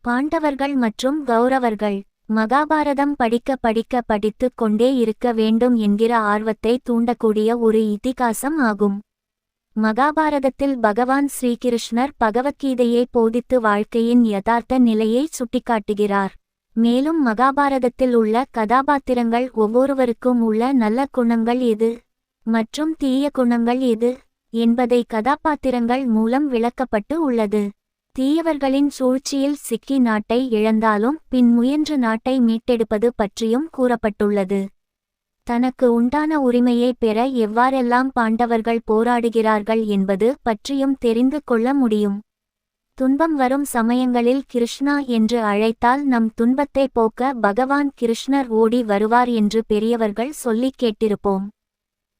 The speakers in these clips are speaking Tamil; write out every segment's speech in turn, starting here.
பாண்டவர்கள் மற்றும் கௌரவர்கள். மகாபாரதம் படித்து கொண்டே இருக்க வேண்டும் என்கிற ஆர்வத்தை தூண்டக்கூடிய ஒரு இதிகாசம் ஆகும். மகாபாரதத்தில் பகவான் ஸ்ரீகிருஷ்ணர் பகவத்கீதையை போதித்து வாழ்க்கையின் யதார்த்த நிலையை சுட்டிக்காட்டுகிறார். மேலும் மகாபாரதத்தில் உள்ள கதாபாத்திரங்கள் ஒவ்வொருவருக்கும் உள்ள நல்ல குணங்கள் எது மற்றும் தீய குணங்கள் எது என்பதை கதாபாத்திரங்கள் மூலம் விளக்கப்பட்டு உள்ளது. தீயவர்களின் சூழ்ச்சியில் சிக்கி நாட்டை இழந்தாலும் பின் முயன்று நாட்டை மீட்டெடுப்பது பற்றியும் கூறப்பட்டுள்ளது. தனக்கு உண்டான உரிமையை பெற எவ்வாறெல்லாம் பாண்டவர்கள் போராடுகிறார்கள் என்பது பற்றியும் தெரிந்து கொள்ள முடியும். துன்பம் வரும் சமயங்களில் கிருஷ்ணா என்று அழைத்தால் நம் துன்பத்தை போக்க பகவான் கிருஷ்ணர் ஓடி வருவார் என்று பெரியவர்கள் சொல்லிக் கேட்டிருப்போம்.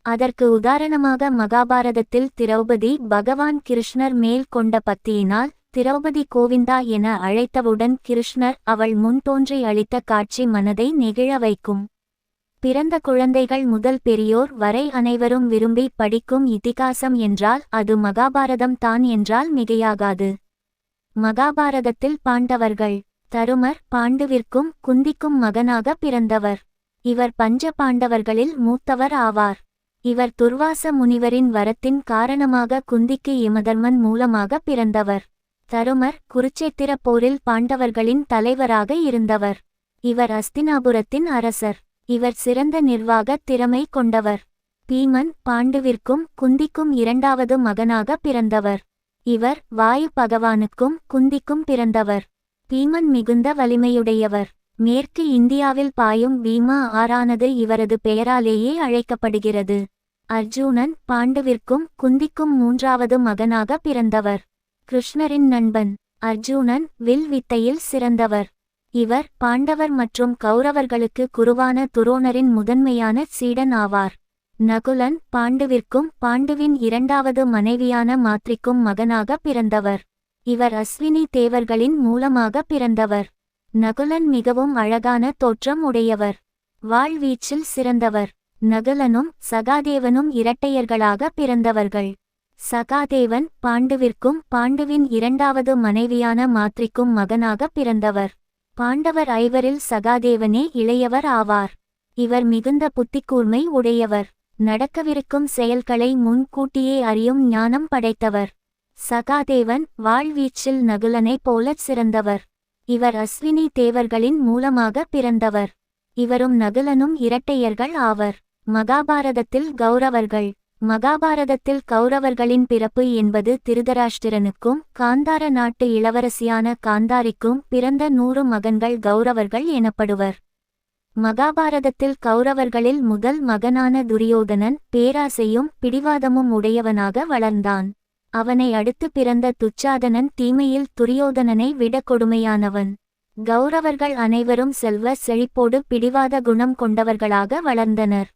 அதற்கு உதாரணமாக மகாபாரதத்தில் திரௌபதி பகவான் கிருஷ்ணர் மேல் கொண்ட பக்தியினால் திரௌபதி கோவிந்தா என அழைத்தவுடன் கிருஷ்ணர் அவள் முன் தோன்றி அளித்த காட்சி மனதை நெகிழ வைக்கும். பிறந்த குழந்தைகள் முதல் பெரியோர் வரை அனைவரும் விரும்பி படிக்கும் இதிகாசம் என்றால் அது மகாபாரதம் தான் என்றால் மிகையாகாது. மகாபாரதத்தில் பாண்டவர்கள். தருமர் பாண்டுவிற்கும் குந்திக்கும் மகனாக பிறந்தவர். இவர் பஞ்ச பாண்டவர்களில் மூத்தவர் ஆவார். இவர் துர்வாச முனிவரின் வரத்தின் காரணமாக குந்திக்கு யமதர்மன் மூலமாக பிறந்தவர். தருமர் குருச்சேத்திர போரில் பாண்டவர்களின் தலைவராக இருந்தவர். இவர் அஸ்தினாபுரத்தின் அரசர். இவர் சிறந்த நிர்வாக திறமை கொண்டவர். பீமன் பாண்டுவிற்கும் குந்திக்கும் இரண்டாவது மகனாக பிறந்தவர். இவர் வாயு பகவானுக்கும் குந்திக்கும் பிறந்தவர். பீமன் மிகுந்த வலிமையுடையவர். மேற்கு இந்தியாவில் பாயும் பீமா ஆறானது இவரது பெயராலேயே அழைக்கப்படுகிறது. அர்ஜுனன் பாண்டுவிற்கும் குந்திக்கும் மூன்றாவது மகனாக பிறந்தவர். கிருஷ்ணரின் நண்பன். அர்ஜுனன் வில் வித்தையில் சிறந்தவர். இவர் பாண்டவர் மற்றும் கௌரவர்களுக்கு குருவான துரோணரின் முதன்மையான சீடன் ஆவார். நகுலன் பாண்டுவிற்கும் பாண்டுவின் இரண்டாவது மனைவியான மாத்ரிக்கும் மகனாக பிறந்தவர். இவர் அஸ்வினி தேவர்களின் மூலமாக பிறந்தவர். நகுலன் மிகவும் அழகான தோற்றம் உடையவர். வாழ்வீச்சில் சிறந்தவர். நகுலனும் சகாதேவனும் இரட்டையர்களாக பிறந்தவர்கள். சகாதேவன் பாண்டுவிற்கும் பாண்டுவின் இரண்டாவது மனைவியான மாத்ரிக்கும் மகனாக பிறந்தவர். பாண்டவர் ஐவரில் சகாதேவனே இளையவர் ஆவார். இவர் மிகுந்த புத்திக்கூர்மை உடையவர். நடக்கவிருக்கும் செயல்களை முன்கூட்டியே அறியும் ஞானம் படைத்தவர். சகாதேவன் வாழ்வீச்சில் நகுலனைப் போலச் சிறந்தவர். இவர் அஸ்வினி தேவர்களின் மூலமாக பிறந்தவர். இவரும் நகுலனும் இரட்டையர்கள் ஆவர். மகாபாரதத்தில் கௌரவர்கள். மகாபாரதத்தில் கௌரவர்களின் பிறப்பு என்பது திருதராஷ்டிரனுக்கும் காந்தார நாட்டு இளவரசியான காந்தாரிக்கும் பிறந்த 100 மகன்கள் கௌரவர்கள் எனப்படுவர். மகாபாரதத்தில் கௌரவர்களில் முதல் மகனான துரியோதனன் பேராசையும் பிடிவாதமும் உடையவனாக வளர்ந்தான். அவனை அடுத்து பிறந்த துச்சாதனன் தீமையில் துரியோதனனை விட கொடுமையானவன். கௌரவர்கள் அனைவரும் செல்வ செழிப்போடு பிடிவாத குணம் கொண்டவர்களாக வளர்ந்தனர்.